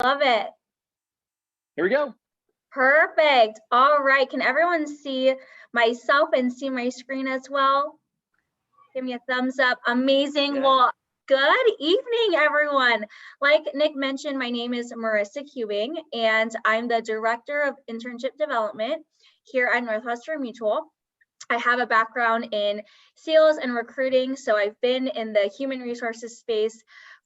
Love it. Here we go. Perfect. All right. Can everyone see myself and see my screen as well? Give me a thumbs up. Amazing. Yeah. Well, good evening, everyone. Like Nick mentioned, my name is Marissa Cubing, and I'm the Director of Internship Development here at Northwestern Mutual. I have a background in sales and recruiting, so I've been in the human resources space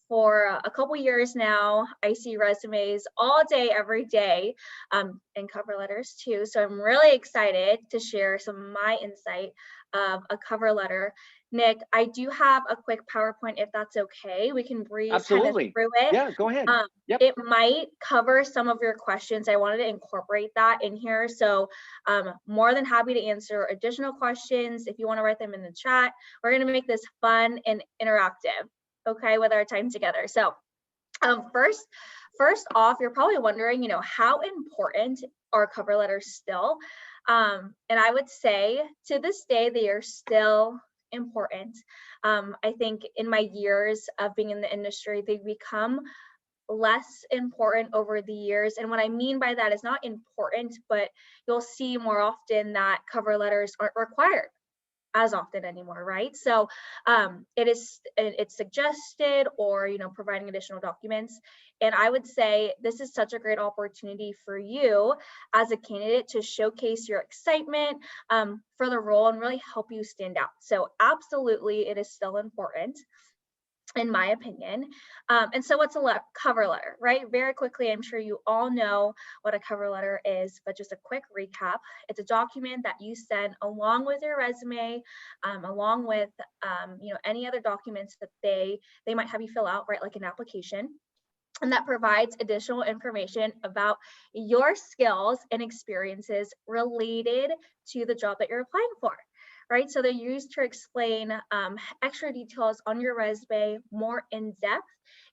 for a couple years now. I see resumes all day, every day, and cover letters too. So I'm really excited to share some of my insight of a cover letter. Nick, I do have a quick PowerPoint if that's okay. We can breeze kind of Absolutely. through it. Yeah, go ahead. Yep. It might cover some of your questions. I wanted to incorporate that in here. So more than happy to answer additional questions. If you want to write them in the chat, we're going to make this fun and interactive, okay, with our time together. So first off, you're probably wondering, how important are cover letters still? And I would say to this day, they are still important. I think in my years of being in the industry, they've become less important over the years. And what I mean by that is not important, but you'll see more often that cover letters aren't required as often anymore, right? So it's suggested, or providing additional documents. And I would say this is such a great opportunity for you as a candidate to showcase your excitement for the role and really help you stand out. So absolutely, it is still important, in my opinion. And so what's a cover letter, right? Very quickly, I'm sure you all know what a cover letter is, but just a quick recap. It's a document that you send along with your resume, along with any other documents that they might have you fill out, right? Like an application. And that provides additional information about your skills and experiences related to the job that you're applying for. Right, so they're used to explain extra details on your resume more in depth,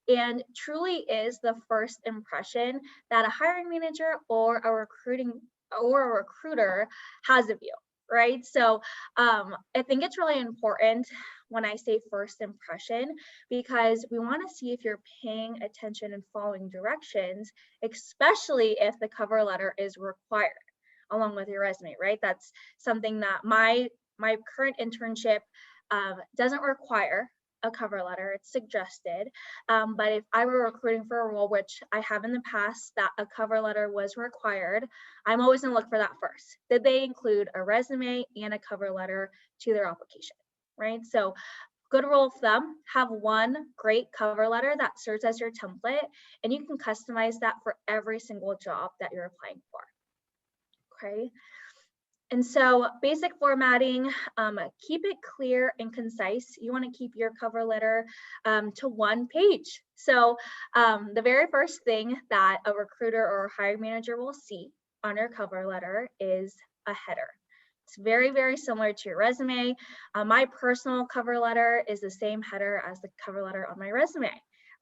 and truly is the first impression that a hiring manager or a recruiter has of you, right? So I think it's really important when I say first impression, because we want to see if you're paying attention and following directions, especially if the cover letter is required along with your resume, right? That's something that my current internship doesn't require a cover letter. It's suggested. But if I were recruiting for a role, which I have in the past, that a cover letter was required, I'm always going to look for that first. Did they include a resume and a cover letter to their application, right? So good rule of thumb, have one great cover letter that serves as your template, and you can customize that for every single job that you're applying for. Okay. And so basic formatting, keep it clear and concise. You want to keep your cover letter to one page. So the very first thing that a recruiter or a hiring manager will see on your cover letter is a header. It's very, very similar to your resume. My personal cover letter is the same header as the cover letter on my resume.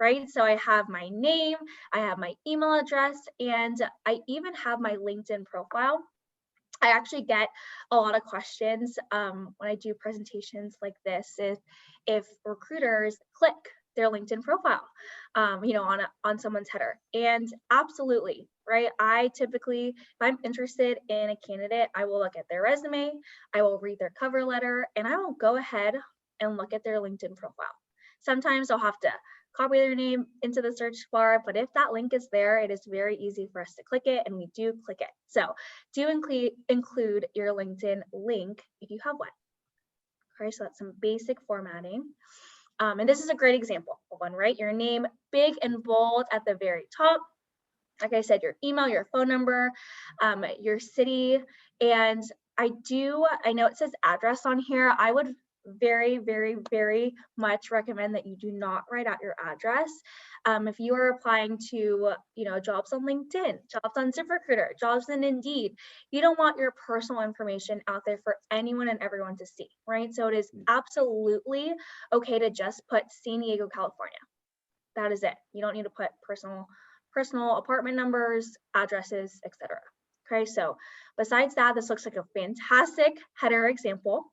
Right? So I have my name, I have my email address, and I even have my LinkedIn profile. I actually get a lot of questions when I do presentations like this, if recruiters click their LinkedIn profile, on someone's header. And absolutely, right? I typically, if I'm interested in a candidate, I will look at their resume, I will read their cover letter, and I will go ahead and look at their LinkedIn profile. Sometimes I'll have to copy their name into the search bar, but if that link is there, it is very easy for us to click it, and we do click it. So do include your LinkedIn link if you have one. Okay, so that's some basic formatting. And this is a great example of one, right? Your name big and bold at the very top. Like I said, your email, your phone number, your city, and I know it says address on here. I would very, very, very much recommend that you do not write out your address. If you are applying to, jobs on LinkedIn, jobs on ZipRecruiter, jobs in Indeed, you don't want your personal information out there for anyone and everyone to see, right? So it is absolutely okay to just put San Diego, California. That is it. You don't need to put personal apartment numbers, addresses, etc. Okay, so besides that, this looks like a fantastic header example.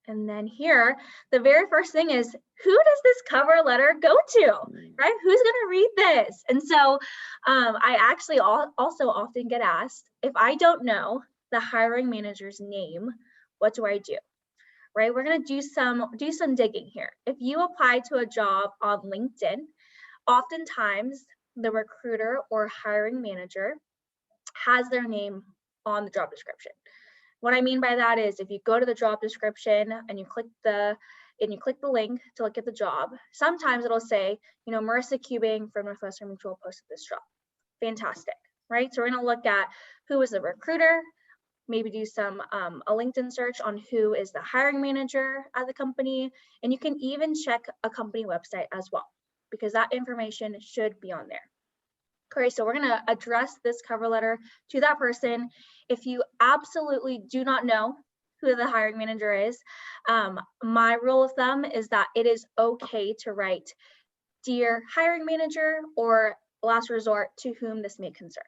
And then here, the very first thing is, who does this cover letter go to, right? Who's gonna read this? And so I actually also often get asked, if I don't know the hiring manager's name, what do I do? Right? We're gonna do some digging here. If you apply to a job on LinkedIn, oftentimes the recruiter or hiring manager has their name on the job description. What I mean by that is, if you go to the job description and you click the link to look at the job, sometimes it'll say, Marissa Cubing from Northwestern Mutual posted this job. Fantastic, right? So we're gonna look at who is the recruiter, maybe do a LinkedIn search on who is the hiring manager at the company, and you can even check a company website as well, because that information should be on there. Okay, so we're gonna address this cover letter to that person. If you absolutely do not know who the hiring manager is, my rule of thumb is that it is okay to write, "Dear hiring manager," or last resort, "to whom this may concern."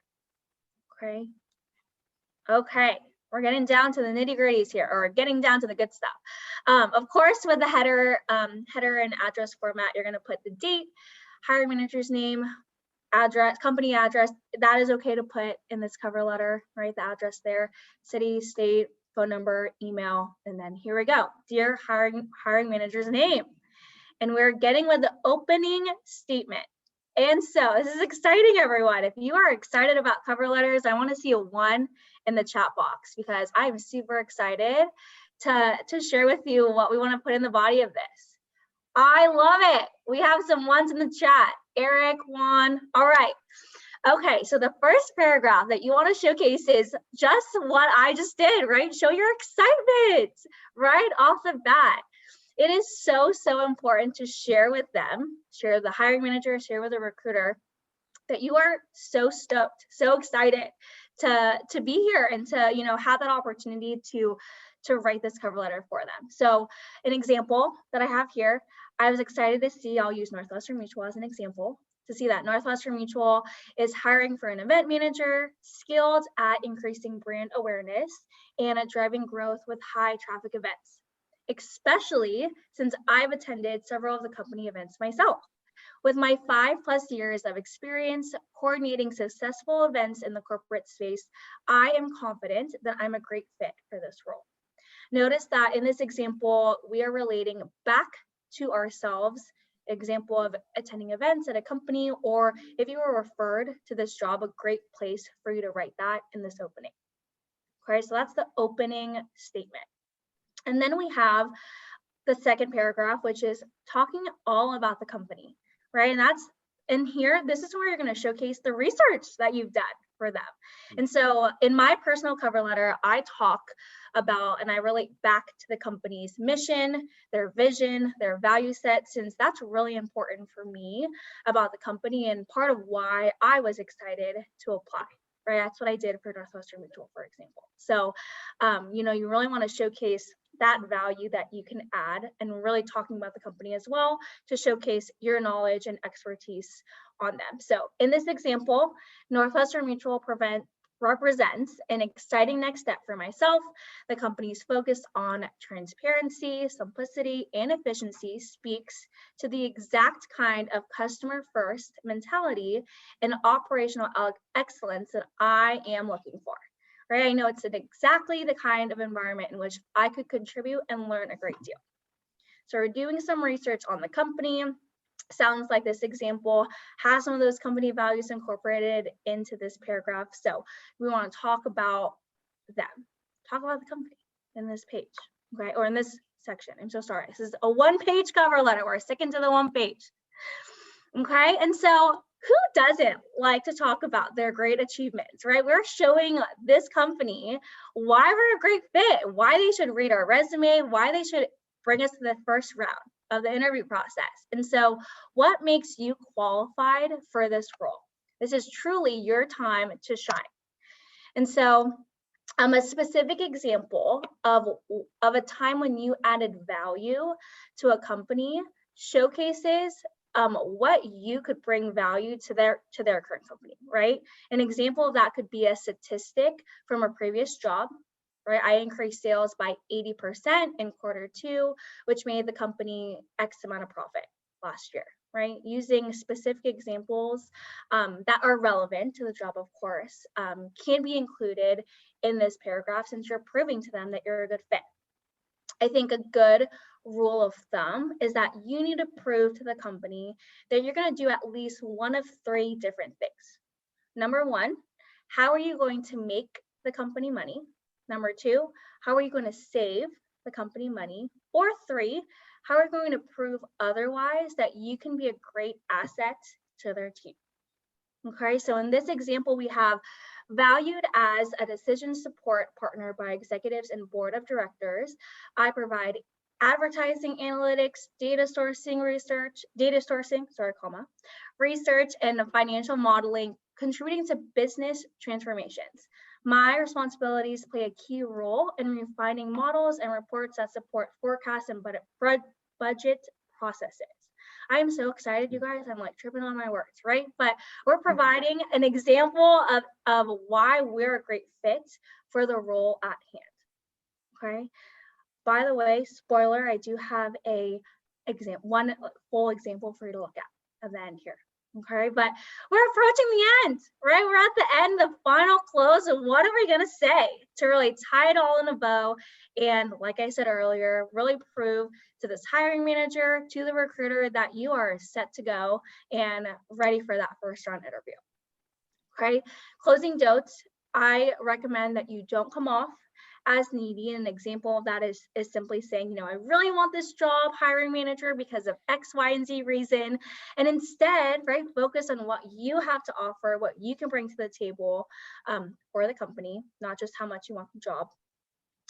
Okay, we're getting down to the nitty-gritties here, or getting down to the good stuff. Of course, with the header and address format, you're gonna put the date, hiring manager's name, address, company address. That is okay to put in this cover letter, right? The address there, city, state, phone number, email, and then here we go. Dear hiring manager's name. And we're getting with the opening statement. And so this is exciting, everyone. If you are excited about cover letters, I want to see a 1 in the chat box, because I'm super excited to share with you what we want to put in the body of this. I love it. We have some 1s in the chat. Eric, Juan. All right. Okay, so the first paragraph that you want to showcase is just what I just did, right? Show your excitement right off the bat. It is so important to share with them, share the hiring manager, share with the recruiter, that you are so stoked, so excited to be here and to have that opportunity to write this cover letter for them. So an example that I have here, I was excited to see, I'll use Northwestern Mutual as an example, to see that Northwestern Mutual is hiring for an event manager skilled at increasing brand awareness and at driving growth with high traffic events, especially since I've attended several of the company events myself. With my 5+ years of experience coordinating successful events in the corporate space, I am confident that I'm a great fit for this role. Notice that in this example, we are relating back to ourselves, example of attending events at a company, or if you were referred to this job, a great place for you to write that in this opening. Okay, so that's the opening statement. And then we have the second paragraph, which is talking all about the company, right? And here, this is where you're going to showcase the research that you've done for them. And so in my personal cover letter, I talk about and I relate back to the company's mission, their vision, their value set, since that's really important for me about the company and part of why I was excited to apply. Right, that's what I did for Northwestern Mutual, for example. So, you really want to showcase that value that you can add, and really talking about the company as well to showcase your knowledge and expertise on them. So in this example, Northwestern Mutual represents an exciting next step for myself. The company's focus on transparency, simplicity, and efficiency speaks to the exact kind of customer-first mentality and operational excellence that I am looking for. Right? I know it's exactly the kind of environment in which I could contribute and learn a great deal. So we're doing some research on the company. Sounds like this example has some of those company values incorporated into this paragraph. So we want to talk about them, talk about the company in this page, okay, or in this section. I'm so sorry. This is a 1-page cover letter. We're sticking to the 1 page. Okay, and so who doesn't like to talk about their great achievements, right? We're showing this company why we're a great fit, why they should read our resume, why they should bring us to the first round of the interview process. And so what makes you qualified for this role? This is truly your time to shine. And so a specific example of a time when you added value to a company showcases what you could bring value to their current company, right? An example of that could be a statistic from a previous job, right? I increased sales by 80% in Q2, which made the company X amount of profit last year, right? Using specific examples that are relevant to the job, of course, can be included in this paragraph since you're proving to them that you're a good fit. I think a good rule of thumb is that you need to prove to the company that you're going to do at least one of 3 different things. Number 1, how are you going to make the company money? Number 2, how are you going to save the company money? Or 3, how are you going to prove otherwise that you can be a great asset to their team? Okay, so in this example, we have valued as a decision support partner by executives and board of directors. I provide advertising analytics, research, and financial modeling, contributing to business transformations. My responsibilities play a key role in refining models and reports that support forecasts and budget processes. I am so excited, you guys. I'm like tripping on my words, right? But we're providing an example of why we're a great fit for the role at hand. Okay. By the way, spoiler, I do have one full example for you to look at the end here. Okay, but we're approaching the end, right? We're at the end, the final close, and what are we gonna say to really tie it all in a bow? And like I said earlier, really prove to this hiring manager, to the recruiter, that you are set to go and ready for that first round interview. Okay, closing notes, I recommend that you don't come off as needy. An example of that is simply saying, I really want this job, hiring manager, because of X, Y, and Z reason. And instead, right, focus on what you have to offer, what you can bring to the table for the company, not just how much you want the job.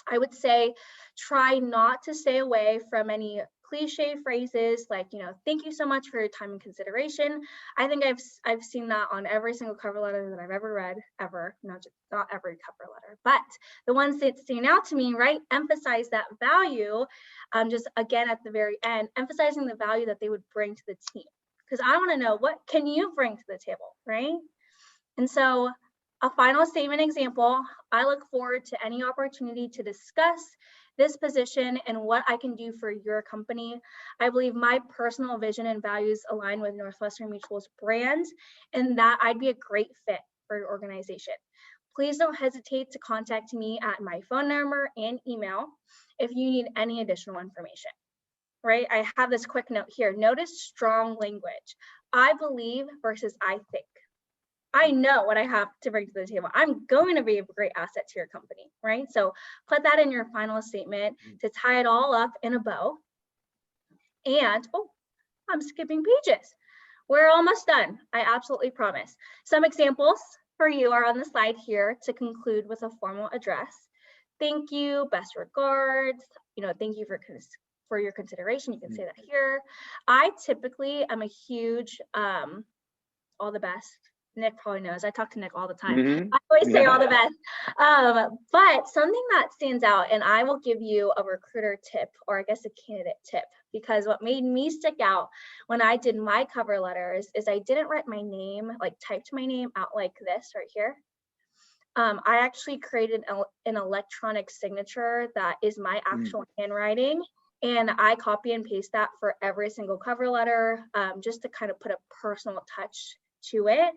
I would say try not to stay away from any cliche phrases like, thank you so much for your time and consideration. I think I've seen that on every single cover letter that I've ever read, ever, not every cover letter, but the ones that stand out to me, right? Emphasize that value, just again at the very end, emphasizing the value that they would bring to the team. Because I want to know, what can you bring to the table, right? And so a final statement example, I look forward to any opportunity to discuss this position and what I can do for your company. I believe my personal vision and values align with Northwestern Mutual's brand and that I'd be a great fit for your organization. Please don't hesitate to contact me at my phone number and email if you need any additional information. Right? I have this quick note here. Notice strong language. I believe versus I think. I know what I have to bring to the table. I'm going to be a great asset to your company, right? So put that in your final statement to tie it all up in a bow. And, I'm skipping pages. We're almost done. I absolutely promise. Some examples for you are on the slide here to conclude with a formal address. Thank you, best regards, thank you for your consideration. You can say that here. I typically am a huge, all the best. Nick probably knows. I talk to Nick all the time. I always say all the best. But something that stands out, and I will give you a recruiter tip, or I guess a candidate tip, because what made me stick out when I did my cover letters is I didn't write my name, like typed my name out like this right here. I actually created an electronic signature that is my actual handwriting. And I copy and paste that for every single cover letter, just to kind of put a personal touch to it,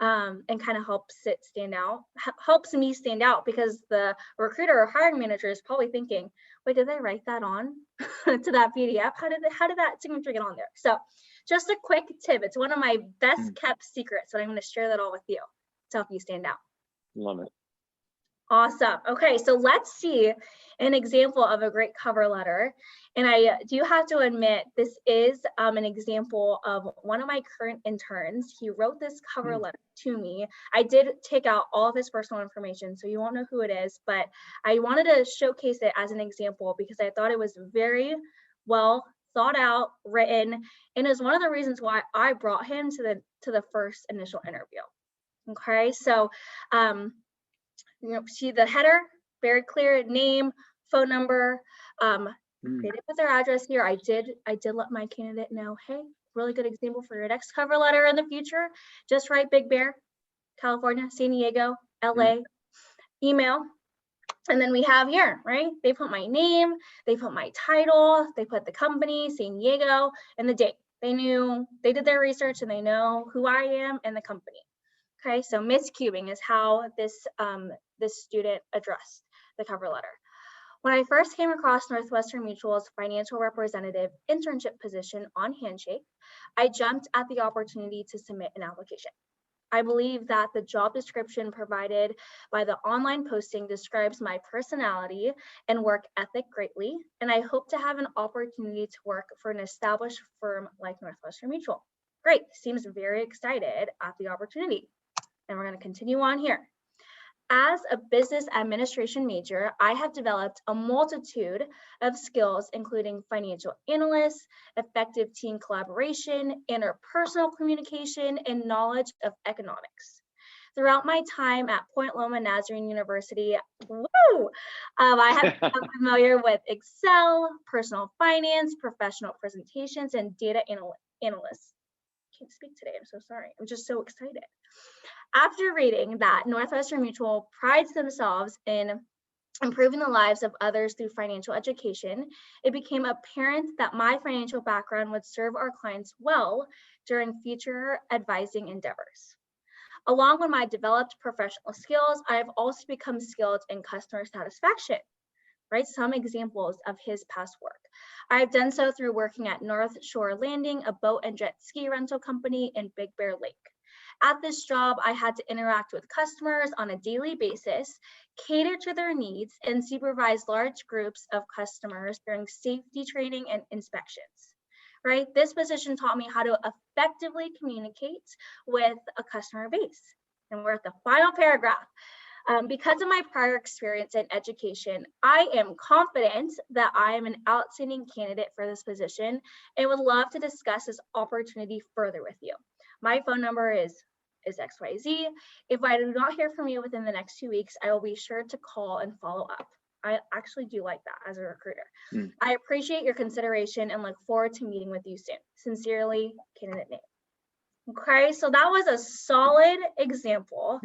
and kind of helps me stand out, because the recruiter or hiring manager is probably thinking, wait, did they write that on to that PDF? How did that signature get on there? So just a quick tip. It's one of my best kept secrets, and I'm going to share that all with you to help you stand out. Love it. Awesome. Okay, so let's see an example of a great cover letter. And I do have to admit, this is an example of one of my current interns. He wrote this cover letter to me. I did take out all of his personal information, so you won't know who it is, but I wanted to showcase it as an example because I thought it was very well thought out, written, and is one of the reasons why I brought him to the first initial interview. Okay, so see the header, very clear, name, phone number, created with their address here. I did let my candidate know, hey, really good example for your next cover letter in the future. Just write Big Bear, California, San Diego, LA, email. And then we have here, right? They put my name, they put my title, they put the company, San Diego, and the date. They did their research and they know who I am and the company. Okay, so Miss Cubing is how this student addressed the cover letter. When I first came across Northwestern Mutual's financial representative internship position on Handshake, I jumped at the opportunity to submit an application. I believe that the job description provided by the online posting describes my personality and work ethic greatly, and I hope to have an opportunity to work for an established firm like Northwestern Mutual. Great, seems very excited at the opportunity. And we're going to continue on here. As a business administration major, I have developed a multitude of skills, including financial analysis, effective team collaboration, interpersonal communication, and knowledge of economics. Throughout my time at Point Loma Nazarene University, I have become familiar with Excel, personal finance, professional presentations, and data analysts. I can't speak today, I'm so sorry. I'm just so excited. After reading that Northwestern Mutual prides themselves in improving the lives of others through financial education, it became apparent that my financial background would serve our clients well during future advising endeavors. Along with my developed professional skills, I have also become skilled in customer satisfaction. Right, some examples of his past work. I have done so through working at North Shore Landing, a boat and jet ski rental company in Big Bear Lake. At this job, I had to interact with customers on a daily basis, cater to their needs, and supervise large groups of customers during safety training and inspections. Right, this position taught me how to effectively communicate with a customer base. And we're at the final paragraph. Because of my prior experience in education, I am confident that I am an outstanding candidate for this position and would love to discuss this opportunity further with you. My phone number is XYZ. If I do not hear from you within the next 2 weeks, I will be sure to call and follow up. I actually do like that as a recruiter. I appreciate your consideration and look forward to meeting with you soon. Sincerely, candidate name. Okay, so that was a solid example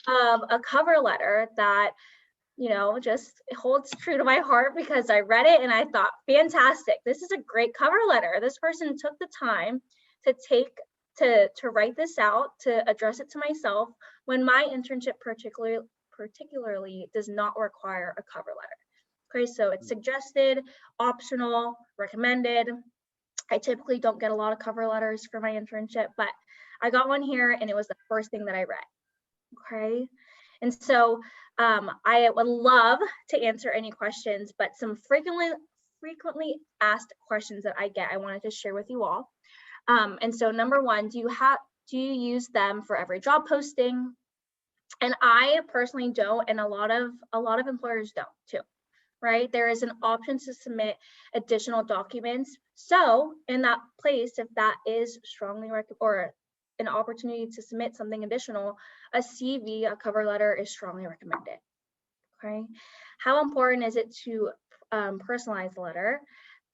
of a cover letter that, just holds true to my heart because I read it and I thought, fantastic, this is a great cover letter. This person took the time to write this out, to address it to myself when my internship particularly does not require a cover letter. Okay, so it's suggested, optional, recommended. I typically don't get a lot of cover letters for my internship, but I got one here and it was the first thing that I read. Okay, and so I would love to answer any questions, but some frequently asked questions that I get, I wanted to share with you all. And so number one, do you use them for every job posting? And I personally don't, and a lot of employers don't too. Right, there is an option to submit additional documents. So in that place, if that is strongly or an opportunity to submit something additional, a CV, a cover letter is strongly recommended. Okay, how important is it to personalize the letter?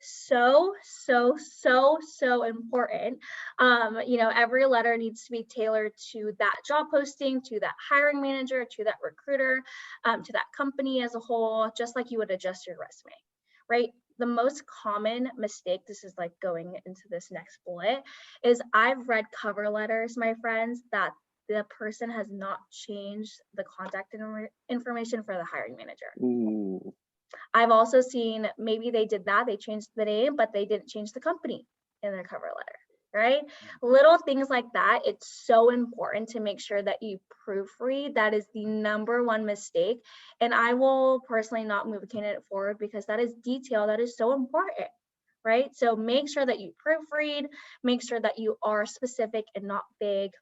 So important. Every letter needs to be tailored to that job posting, to that hiring manager, to that recruiter, to that company as a whole, just like you would adjust your resume, right? The most common mistake, this is like going into this next bullet, is I've read cover letters, my friends, that the person has not changed the contact information for the hiring manager. Ooh. I've also seen maybe they did that, they changed the name, but they didn't change the company in their cover letter, right? Little things like that. It's so important to make sure that you proofread. That is the number one mistake. And I will personally not move a candidate forward because that is detail that is so important, right? So make sure that you proofread, make sure that you are specific and not vague.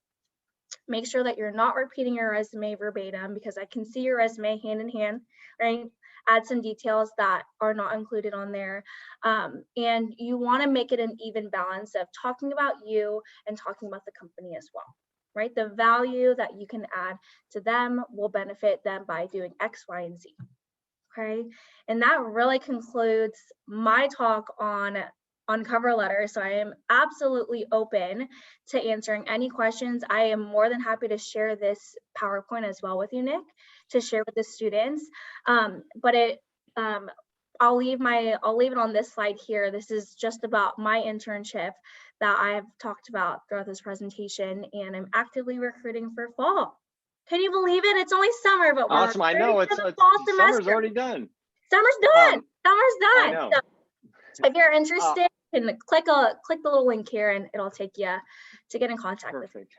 Make sure that you're not repeating your resume verbatim because I can see your resume hand in hand, right? Add some details that are not included on there. And you want to make it an even balance of talking about you and talking about the company as well, right? The value that you can add to them will benefit them by doing X, Y, and Z. Okay, and that really concludes my talk on on cover letters. So I am absolutely open to answering any questions. I am more than happy to share this PowerPoint as well with you, Nick, to share with the students. But I'll leave it on this slide here. This is just about my internship that I've talked about throughout this presentation, and I'm actively recruiting for fall. Can you believe it? It's only summer, but we're Awesome. I know ready it's for the fall summer's semester. already done. Summer's done. Summer's I done. know. So if you're interested, you can click the little link here, and it'll take you to get in contact with me. Perfect.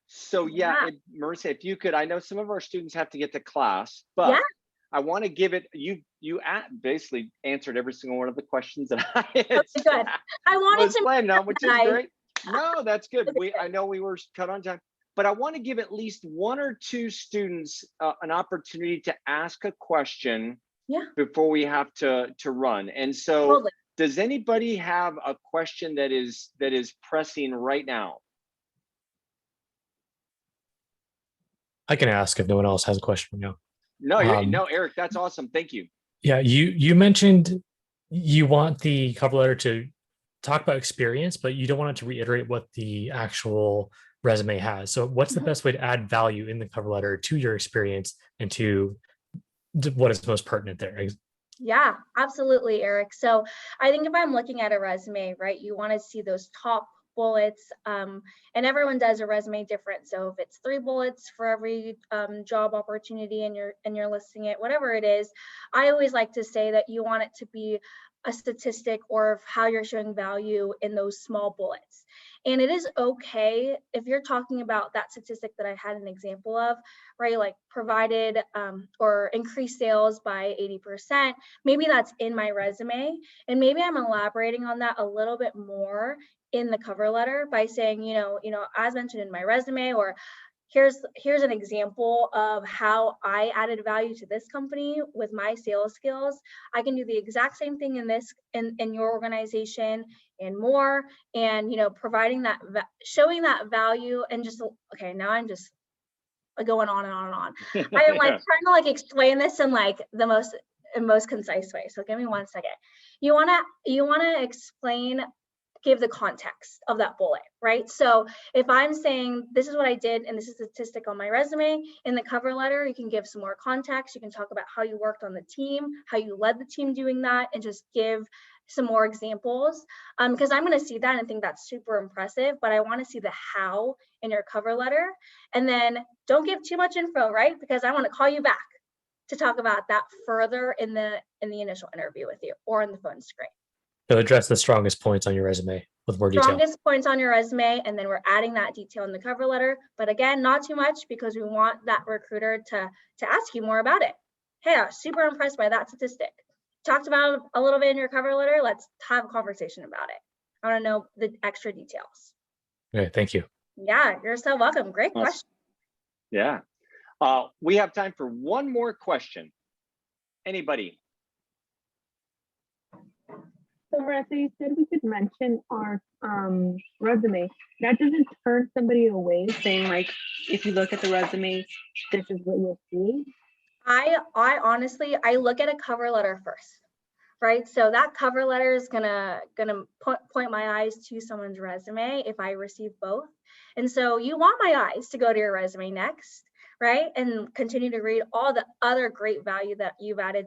So yeah, Marissa, if you could, I know some of our students have to get to class, but Yeah. I want to give it, you basically answered every single one of the questions that I had. Okay, good. I wanted to planned on, which is I- great. No, that's good. I know we were cut on time, but I want to give at least one or two students an opportunity to ask a question before we have to run. And so Totally. does anybody have a question that is pressing right now? I can ask if no one else has a question now. No, no, Eric, that's awesome. Thank you. Yeah, you mentioned you want the cover letter to talk about experience, but you don't want it to reiterate what the actual resume has. So what's the best way to add value in the cover letter to your experience and to what is most pertinent there? Yeah, absolutely, Eric. So I think if I'm looking at a resume, right, you want to see those top bullets, and everyone does a resume different. So if it's 3 bullets for every job opportunity and you're listing it, whatever it is, I always like to say that you want it to be a statistic or of how you're showing value in those small bullets. And it is okay if you're talking about that statistic that I had an example of, right? Like provided or increased sales by 80%. Maybe that's in my resume, and maybe I'm elaborating on that a little bit more in the cover letter by saying, you know, as mentioned in my resume, or here's an example of how I added value to this company with my sales skills. I can do the exact same thing in your organization and more, and providing that, showing that value, and just, okay, now I'm just going on and on and on. I am like trying to explain this in the most concise way. So give me 1 second. You wanna explain, give the context of that bullet, right? So if I'm saying this is what I did and this is a statistic on my resume, in the cover letter, you can give some more context. You can talk about how you worked on the team, how you led the team doing that, and just give some more examples, because I'm going to see that and think that's super impressive, but I want to see the how in your cover letter. And then don't give too much info, right? Because I want to call you back to talk about that further in the initial interview with you or in the phone screen. So address the strongest points on your resume with more detail. Strongest points on your resume, and then we're adding that detail in the cover letter. But again, not too much, because we want that recruiter to ask you more about it. Hey, I was super impressed by that statistic. Talked about a little bit in your cover letter. Let's have a conversation about it. I want to know the extra details. Okay, thank you. Yeah, you're so welcome. Great question. Yeah. We have time for one more question. Anybody? So Marissa, you said we could mention our resume. That doesn't turn somebody away, saying if you look at the resume, this is what you'll see. I honestly, I look at a cover letter first, right? So that cover letter is gonna point my eyes to someone's resume if I receive both. And so you want my eyes to go to your resume next, right? And continue to read all the other great value that you've added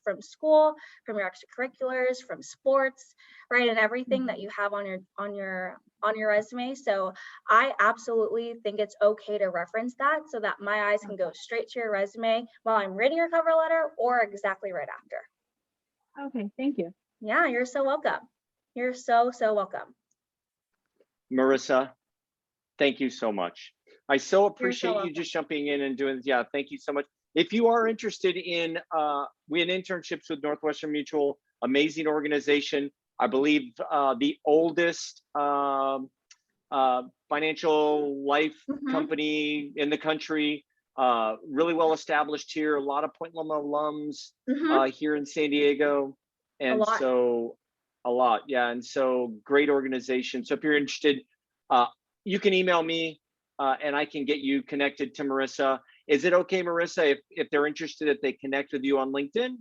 from school, from your extracurriculars, from sports, right? And everything that you have on your resume. So I absolutely think it's okay to reference that so that my eyes can go straight to your resume while I'm reading your cover letter or exactly right after. Okay, thank you. Yeah, you're so welcome. You're so welcome. Marissa, thank you so much. I so appreciate welcome. you just jumping in and doing this. Yeah, thank you so much. If you are interested in, we have internships with Northwestern Mutual, amazing organization. I believe the oldest financial life company in the country, really well established here, a lot of Point Loma alums here in San Diego. And so a lot, yeah. And so great organization. So if you're interested, you can email me and I can get you connected to Marissa. Is it okay, Marissa, if they're interested, if they connect with you on LinkedIn?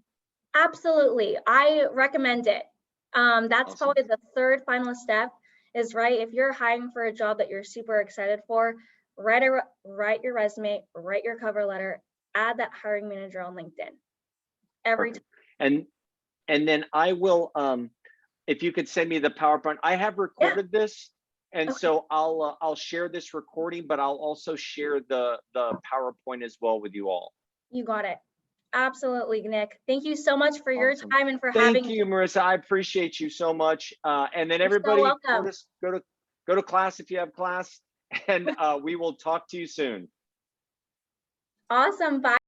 Absolutely. I recommend it. That's Awesome. probably the third final step is, right, if you're hiring for a job that you're super excited for, write your resume, write your cover letter, add that hiring manager on LinkedIn every time. Perfect. And then I will, if you could send me the PowerPoint. I have recorded this, and Okay. so I'll share this recording, but I'll also share the PowerPoint as well with you all. You got it. Absolutely, Nick. Thank you so much for your Awesome. time and for having Thank you, Marissa. I appreciate you so much. And then You're so everybody welcome. go to class if you have class, and we will talk to you soon. Awesome. Bye.